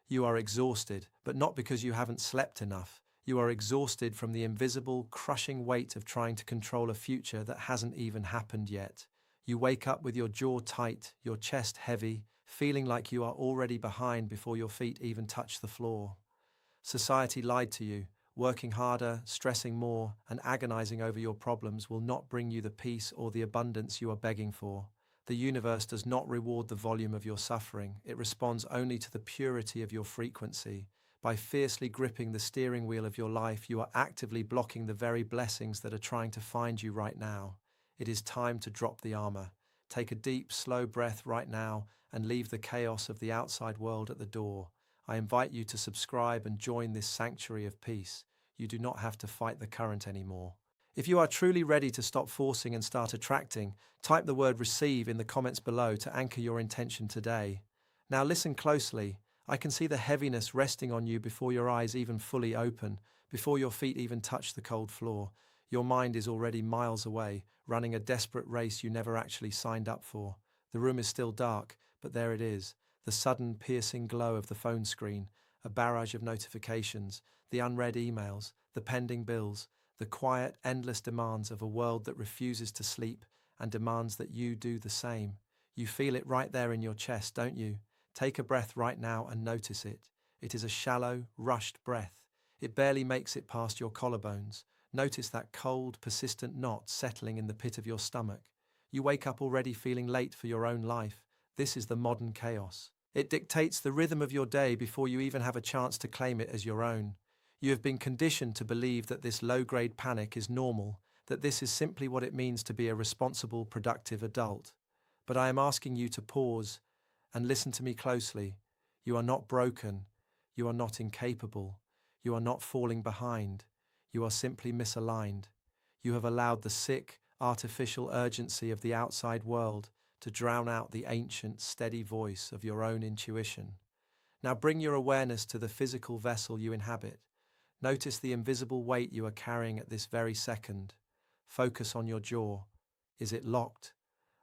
You are exhausted, but not because you haven't slept enough. You are exhausted from the invisible, crushing weight of trying to control a future that hasn't even happened yet. You wake up with your jaw tight, your chest heavy, feeling like you are already behind before your feet even touch the floor. Society lied to you. Working harder, stressing more, and agonizing over your problems will not bring you the peace or the abundance you are begging for. The universe does not reward the volume of your suffering, it responds only to the purity of your frequency. By fiercely gripping the steering wheel of your life, you are actively blocking the very blessings that are trying to find you right now. It is time to drop the armor. Take a deep, slow breath right now and leave the chaos of the outside world at the door. I invite you to subscribe and join this sanctuary of peace. You do not have to fight the current anymore. If you are truly ready to stop forcing and start attracting, type the word receive in the comments below to anchor your intention today. Now listen closely. I can see the heaviness resting on you before your eyes even fully open, before your feet even touch the cold floor. Your mind is already miles away, running a desperate race you never actually signed up for. The room is still dark, but there it is, the sudden piercing glow of the phone screen, a barrage of notifications, the unread emails, the pending bills, the quiet, endless demands of a world that refuses to sleep and demands that you do the same. You feel it right there in your chest, don't you? Take a breath right now and notice it. It is a shallow, rushed breath. It barely makes it past your collarbones. Notice that cold, persistent knot settling in the pit of your stomach. You wake up already feeling late for your own life. This is the modern chaos. It dictates the rhythm of your day before you even have a chance to claim it as your own. You have been conditioned to believe that this low-grade panic is normal, that this is simply what it means to be a responsible, productive adult. But I am asking you to pause and listen to me closely. You are not broken. You are not incapable. You are not falling behind. You are simply misaligned. You have allowed the sick, artificial urgency of the outside world to drown out the ancient, steady voice of your own intuition. Now bring your awareness to the physical vessel you inhabit. Notice the invisible weight you are carrying at this very second. Focus on your jaw. Is it locked?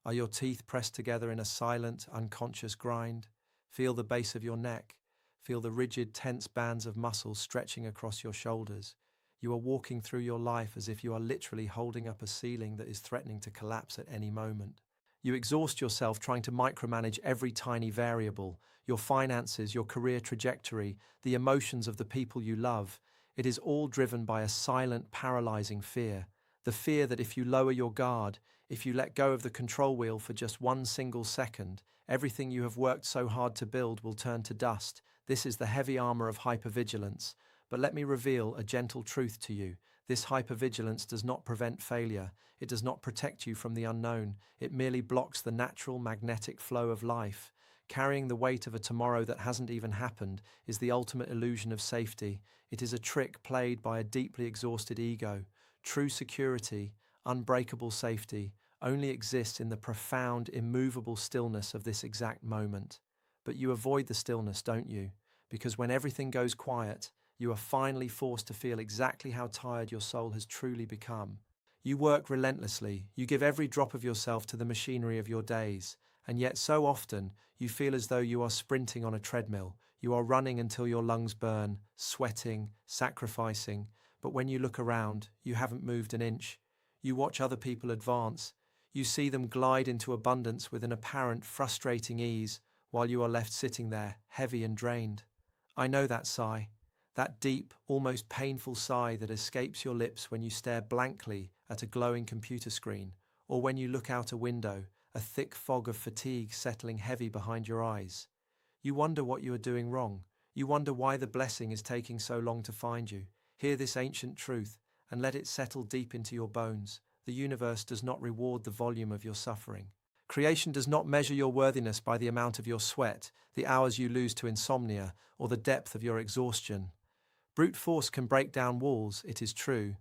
Are your teeth pressed together in a silent, unconscious grind? Feel the base of your neck. Feel the rigid, tense bands of muscle stretching across your shoulders. You are walking through your life as if you are literally holding up a ceiling that is threatening to collapse at any moment. You exhaust yourself trying to micromanage every tiny variable, your finances, your career trajectory, the emotions of the people you love. It is all driven by a silent, paralyzing fear. The fear that if you lower your guard, if you let go of the control wheel for just one single second, everything you have worked so hard to build will turn to dust. This is the heavy armor of hypervigilance. But let me reveal a gentle truth to you. This hypervigilance does not prevent failure. It does not protect you from the unknown. It merely blocks the natural magnetic flow of life. Carrying the weight of a tomorrow that hasn't even happened is the ultimate illusion of safety. It is a trick played by a deeply exhausted ego. True security, unbreakable safety, only exists in the profound, immovable stillness of this exact moment. But you avoid the stillness, don't you? Because when everything goes quiet, you are finally forced to feel exactly how tired your soul has truly become. You work relentlessly, you give every drop of yourself to the machinery of your days, and yet so often you feel as though you are sprinting on a treadmill. You are running until your lungs burn, sweating, sacrificing, but when you look around, you haven't moved an inch. You watch other people advance. You see them glide into abundance with an apparent, frustrating ease, while you are left sitting there, heavy and drained. I know that sigh. That deep, almost painful sigh that escapes your lips when you stare blankly at a glowing computer screen, or when you look out a window, a thick fog of fatigue settling heavy behind your eyes. You wonder what you are doing wrong. You wonder why the blessing is taking so long to find you. Hear this ancient truth, and let it settle deep into your bones. The universe does not reward the volume of your suffering. Creation does not measure your worthiness by the amount of your sweat, the hours you lose to insomnia, or the depth of your exhaustion. Brute force can break down walls, it is true,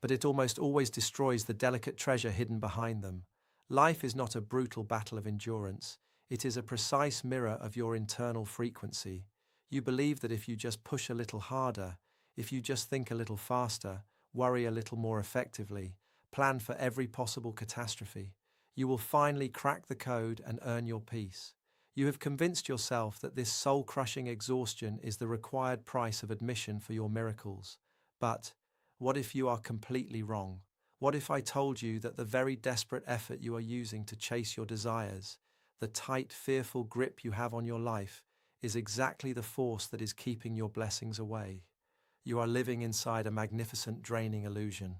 but it almost always destroys the delicate treasure hidden behind them. Life is not a brutal battle of endurance. It is a precise mirror of your internal frequency. You believe that if you just push a little harder, if you just think a little faster, worry a little more effectively, plan for every possible catastrophe, you will finally crack the code and earn your peace. You have convinced yourself that this soul-crushing exhaustion is the required price of admission for your miracles. But what if you are completely wrong? What if I told you that the very desperate effort you are using to chase your desires, the tight, fearful grip you have on your life, is exactly the force that is keeping your blessings away? You are living inside a magnificent, draining illusion.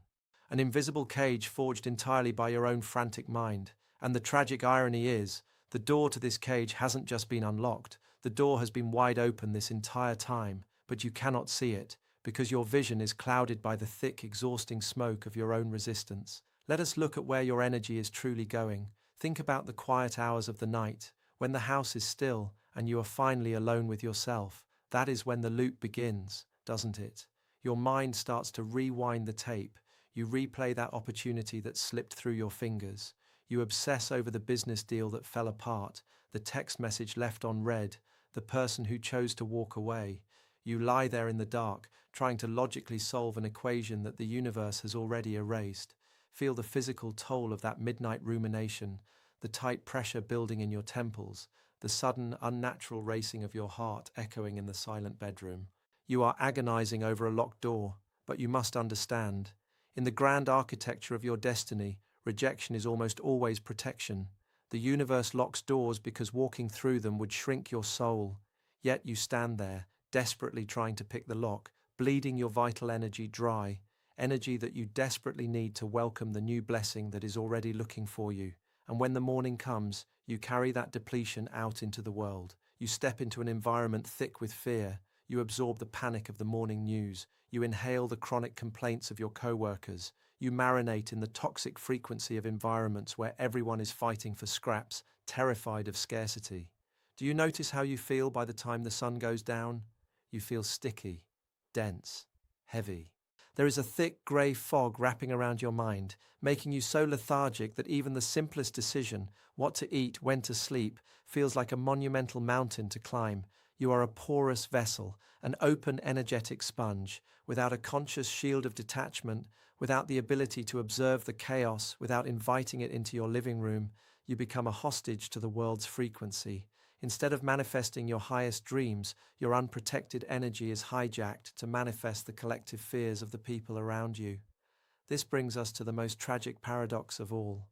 An invisible cage forged entirely by your own frantic mind. And the tragic irony is, the door to this cage hasn't just been unlocked, the door has been wide open this entire time, but you cannot see it, because your vision is clouded by the thick, exhausting smoke of your own resistance. Let us look at where your energy is truly going. Think about the quiet hours of the night, when the house is still and you are finally alone with yourself. That is when the loop begins, doesn't it? Your mind starts to rewind the tape. You replay that opportunity that slipped through your fingers. You obsess over the business deal that fell apart, the text message left unread, the person who chose to walk away. You lie there in the dark, trying to logically solve an equation that the universe has already erased. Feel the physical toll of that midnight rumination, the tight pressure building in your temples, the sudden, unnatural racing of your heart echoing in the silent bedroom. You are agonizing over a locked door, but you must understand. In the grand architecture of your destiny, rejection is almost always protection. The universe locks doors because walking through them would shrink your soul. Yet you stand there, desperately trying to pick the lock, bleeding your vital energy dry, energy that you desperately need to welcome the new blessing that is already looking for you. And when the morning comes, you carry that depletion out into the world. You step into an environment thick with fear. You absorb the panic of the morning news. You inhale the chronic complaints of your co-workers. You marinate in the toxic frequency of environments where everyone is fighting for scraps, terrified of scarcity. Do you notice how you feel by the time the sun goes down? You feel sticky, dense, heavy. There is a thick grey fog wrapping around your mind, making you so lethargic that even the simplest decision, what to eat, when to sleep, feels like a monumental mountain to climb. You are a porous vessel, an open, energetic sponge, without a conscious shield of detachment, without the ability to observe the chaos, without inviting it into your living room. You become a hostage to the world's frequency. Instead of manifesting your highest dreams, your unprotected energy is hijacked to manifest the collective fears of the people around you. This brings us to the most tragic paradox of all,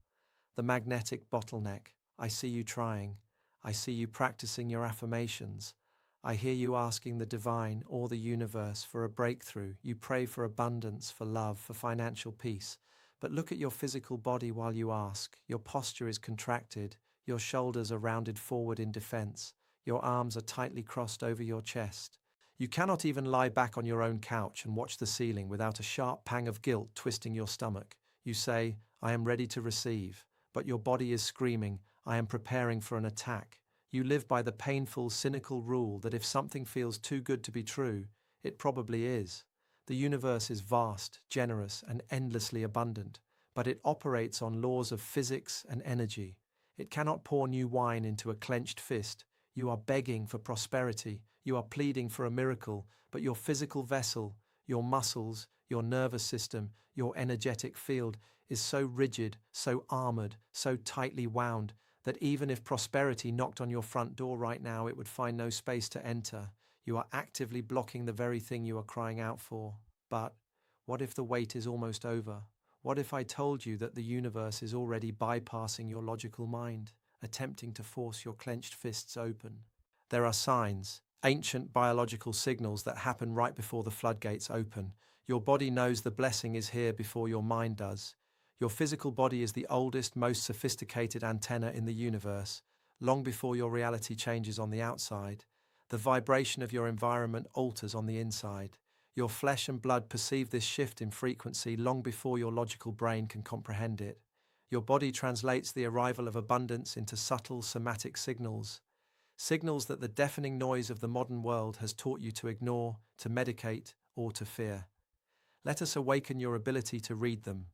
the magnetic bottleneck. I see you trying. I see you practicing your affirmations. I hear you asking the divine or the universe for a breakthrough. You pray for abundance, for love, for financial peace. But look at your physical body while you ask. Your posture is contracted. Your shoulders are rounded forward in defense. Your arms are tightly crossed over your chest. You cannot even lie back on your own couch and watch the ceiling without a sharp pang of guilt twisting your stomach. You say, I am ready to receive, but your body is screaming, I am preparing for an attack. You live by the painful, cynical rule that if something feels too good to be true, it probably is. The universe is vast, generous, and endlessly abundant, but it operates on laws of physics and energy. It cannot pour new wine into a clenched fist. You are begging for prosperity. You are pleading for a miracle, but your physical vessel, your muscles, your nervous system, your energetic field is so rigid, so armored, so tightly wound that even if prosperity knocked on your front door right now, it would find no space to enter. You are actively blocking the very thing you are crying out for. But what if the wait is almost over? What if I told you that the universe is already bypassing your logical mind, attempting to force your clenched fists open? There are signs, ancient biological signals that happen right before the floodgates open. Your body knows the blessing is here before your mind does. Your physical body is the oldest, most sophisticated antenna in the universe. Long before your reality changes on the outside, the vibration of your environment alters on the inside. Your flesh and blood perceive this shift in frequency long before your logical brain can comprehend it. Your body translates the arrival of abundance into subtle somatic signals, signals that the deafening noise of the modern world has taught you to ignore, to medicate, or to fear. Let us awaken your ability to read them.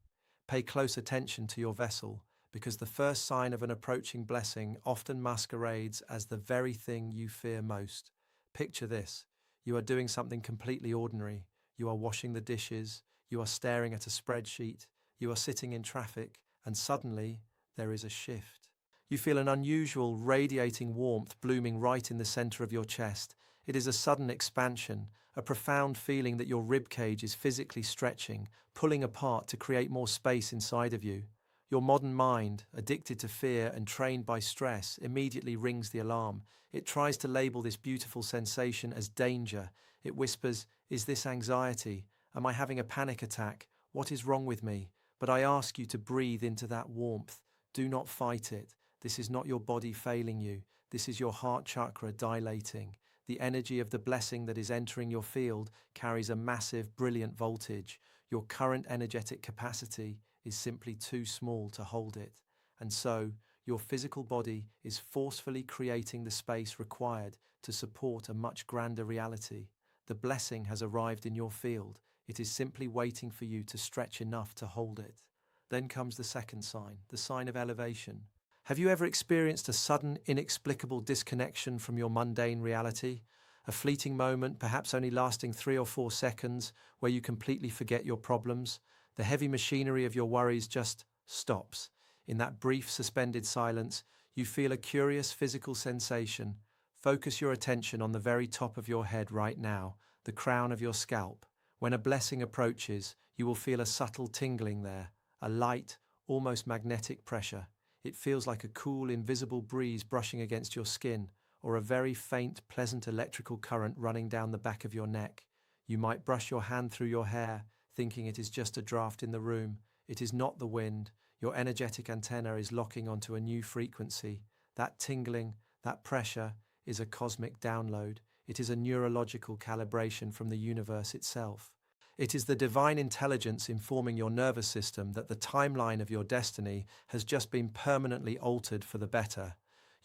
Pay close attention to your vessel, because the first sign of an approaching blessing often masquerades as the very thing you fear most. Picture this. You are doing something completely ordinary. You are washing the dishes, you are staring at a spreadsheet, you are sitting in traffic, and suddenly there is a shift. You feel an unusual, radiating warmth blooming right in the center of your chest. It is a sudden expansion, a profound feeling that your ribcage is physically stretching, pulling apart to create more space inside of you. Your modern mind, addicted to fear and trained by stress, immediately rings the alarm. It tries to label this beautiful sensation as danger. It whispers, "Is this anxiety? Am I having a panic attack? What is wrong with me?" But I ask you to breathe into that warmth. Do not fight it. This is not your body failing you. This is your heart chakra dilating. The energy of the blessing that is entering your field carries a massive, brilliant voltage. Your current energetic capacity is simply too small to hold it. And so, your physical body is forcefully creating the space required to support a much grander reality. The blessing has arrived in your field. It is simply waiting for you to stretch enough to hold it. Then comes the second sign, the sign of elevation. Have you ever experienced a sudden, inexplicable disconnection from your mundane reality? A fleeting moment, perhaps only lasting 3 or 4 seconds, where you completely forget your problems? The heavy machinery of your worries just stops. In that brief, suspended silence, you feel a curious physical sensation. Focus your attention on the very top of your head right now, the crown of your scalp. When a blessing approaches, you will feel a subtle tingling there, a light, almost magnetic pressure. It feels like a cool, invisible breeze brushing against your skin, or a very faint, pleasant electrical current running down the back of your neck. You might brush your hand through your hair, thinking it is just a draft in the room. It is not the wind. Your energetic antenna is locking onto a new frequency. That tingling, that pressure, is a cosmic download. It is a neurological calibration from the universe itself. It is the divine intelligence informing your nervous system that the timeline of your destiny has just been permanently altered for the better.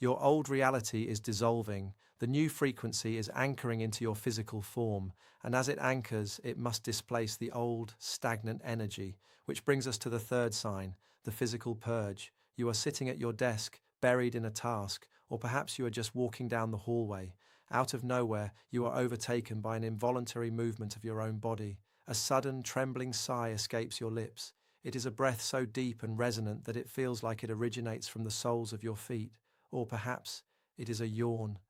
Your old reality is dissolving, the new frequency is anchoring into your physical form, and as it anchors, it must displace the old, stagnant energy, which brings us to the third sign, the physical purge. You are sitting at your desk, buried in a task, or perhaps you are just walking down the hallway. Out of nowhere, you are overtaken by an involuntary movement of your own body. A sudden, trembling sigh escapes your lips. It is a breath so deep and resonant that it feels like it originates from the soles of your feet. Or perhaps it is a yawn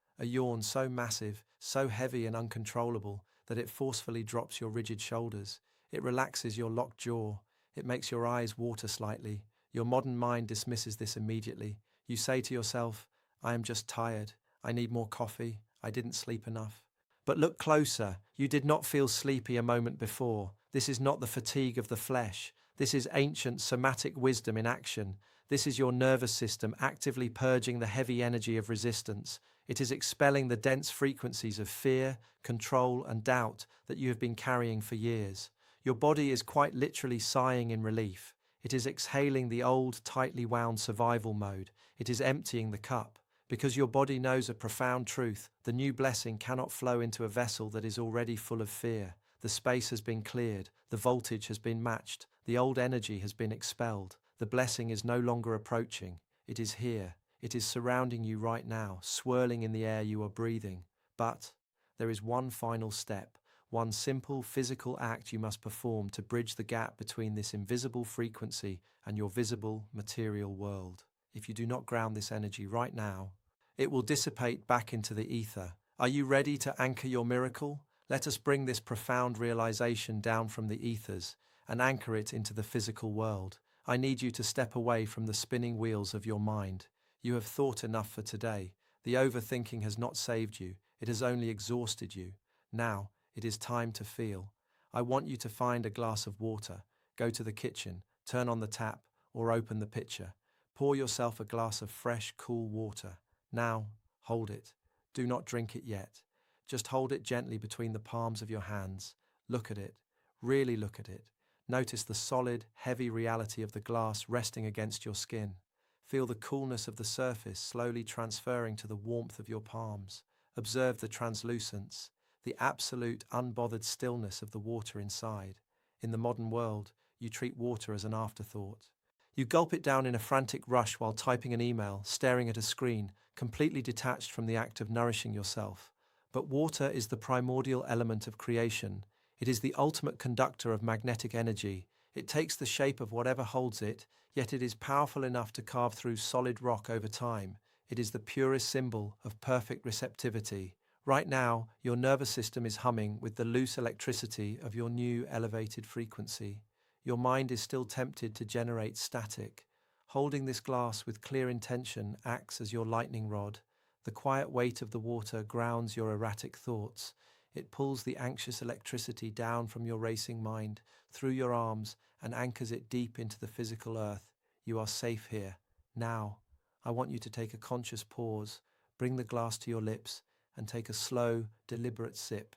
so massive, so heavy and uncontrollable that it forcefully drops your rigid shoulders. It relaxes your locked jaw. It makes your eyes water slightly. Your modern mind dismisses this immediately. You say to yourself, "I am just tired. I need more coffee. I didn't sleep enough." But look closer. You did not feel sleepy a moment before. This is not the fatigue of the flesh. This is ancient somatic wisdom in action. This is your nervous system actively purging the heavy energy of resistance. It is expelling the dense frequencies of fear, control, and doubt that you have been carrying for years. Your body is quite literally sighing in relief. It is exhaling the old, tightly wound survival mode. It is emptying the cup. Because your body knows a profound truth, the new blessing cannot flow into a vessel that is already full of fear. The space has been cleared, the voltage has been matched, the old energy has been expelled. The blessing is no longer approaching. It is here. It is surrounding you right now, swirling in the air you are breathing. But there is one final step, one simple physical act you must perform to bridge the gap between this invisible frequency and your visible material world. If you do not ground this energy right now, it will dissipate back into the ether. Are you ready to anchor your miracle? Let us bring this profound realization down from the ethers and anchor it into the physical world. I need you to step away from the spinning wheels of your mind. You have thought enough for today. The overthinking has not saved you. It has only exhausted you. Now, it is time to feel. I want you to find a glass of water, go to the kitchen, turn on the tap, or open the pitcher. Pour yourself a glass of fresh, cool water. Now, hold it. Do not drink it yet. Just hold it gently between the palms of your hands. Look at it. Really look at it. Notice the solid, heavy reality of the glass resting against your skin. Feel the coolness of the surface slowly transferring to the warmth of your palms. Observe the translucence, the absolute, unbothered stillness of the water inside. In the modern world, you treat water as an afterthought. You gulp it down in a frantic rush while typing an email, staring at a screen, completely detached from the act of nourishing yourself. But water is the primordial element of creation. It is the ultimate conductor of magnetic energy. It takes the shape of whatever holds it, yet it is powerful enough to carve through solid rock over time. It is the purest symbol of perfect receptivity. Right now, your nervous system is humming with the loose electricity of your new elevated frequency. Your mind is still tempted to generate static. Holding this glass with clear intention acts as your lightning rod. The quiet weight of the water grounds your erratic thoughts. It pulls the anxious electricity down from your racing mind, through your arms, and anchors it deep into the physical earth. You are safe here. Now, I want you to take a conscious pause, bring the glass to your lips, and take a slow, deliberate sip.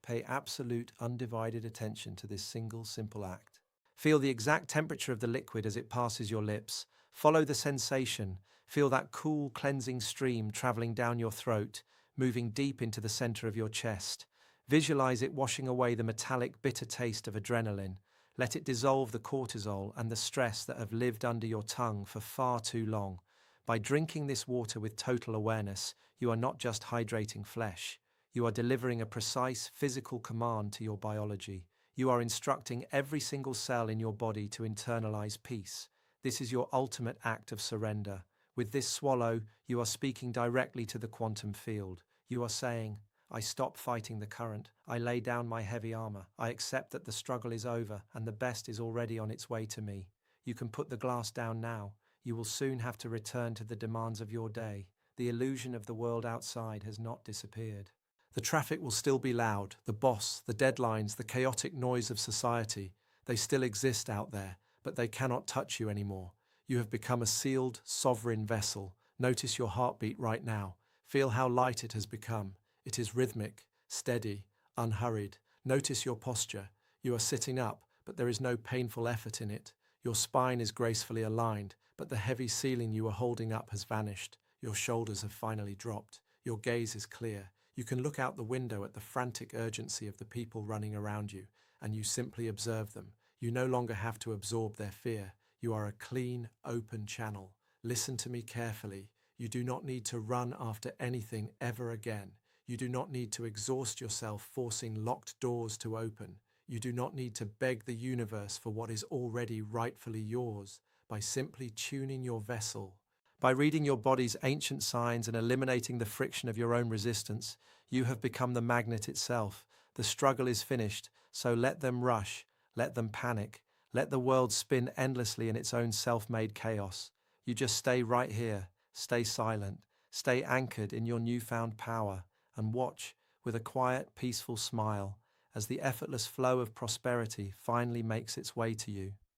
Pay absolute, undivided attention to this single, simple act. Feel the exact temperature of the liquid as it passes your lips. Follow the sensation. Feel that cool, cleansing stream traveling down your throat, moving deep into the center of your chest. Visualize it washing away the metallic, bitter taste of adrenaline. Let it dissolve the cortisol and the stress that have lived under your tongue for far too long. By drinking this water with total awareness, you are not just hydrating flesh. You are delivering a precise physical command to your biology. You are instructing every single cell in your body to internalize peace. This is your ultimate act of surrender. With this swallow, you are speaking directly to the quantum field. You are saying, I stop fighting the current. I lay down my heavy armor. I accept that the struggle is over and the best is already on its way to me. You can put the glass down now. You will soon have to return to the demands of your day. The illusion of the world outside has not disappeared. The traffic will still be loud. The boss, the deadlines, the chaotic noise of society. They still exist out there, but they cannot touch you anymore. You have become a sealed, sovereign vessel. Notice your heartbeat right now. Feel how light it has become. It is rhythmic, steady, unhurried. Notice your posture. You are sitting up, but there is no painful effort in it. Your spine is gracefully aligned, but the heavy ceiling you were holding up has vanished. Your shoulders have finally dropped. Your gaze is clear. You can look out the window at the frantic urgency of the people running around you, and you simply observe them. You no longer have to absorb their fear. You are a clean, open channel. Listen to me carefully. You do not need to run after anything ever again. You do not need to exhaust yourself forcing locked doors to open. You do not need to beg the universe for what is already rightfully yours. By simply tuning your vessel, by reading your body's ancient signs and eliminating the friction of your own resistance, you have become the magnet itself. The struggle is finished, so let them rush, let them panic, let the world spin endlessly in its own self-made chaos. You just stay right here, stay silent, stay anchored in your newfound power, and watch, with a quiet, peaceful smile, as the effortless flow of prosperity finally makes its way to you.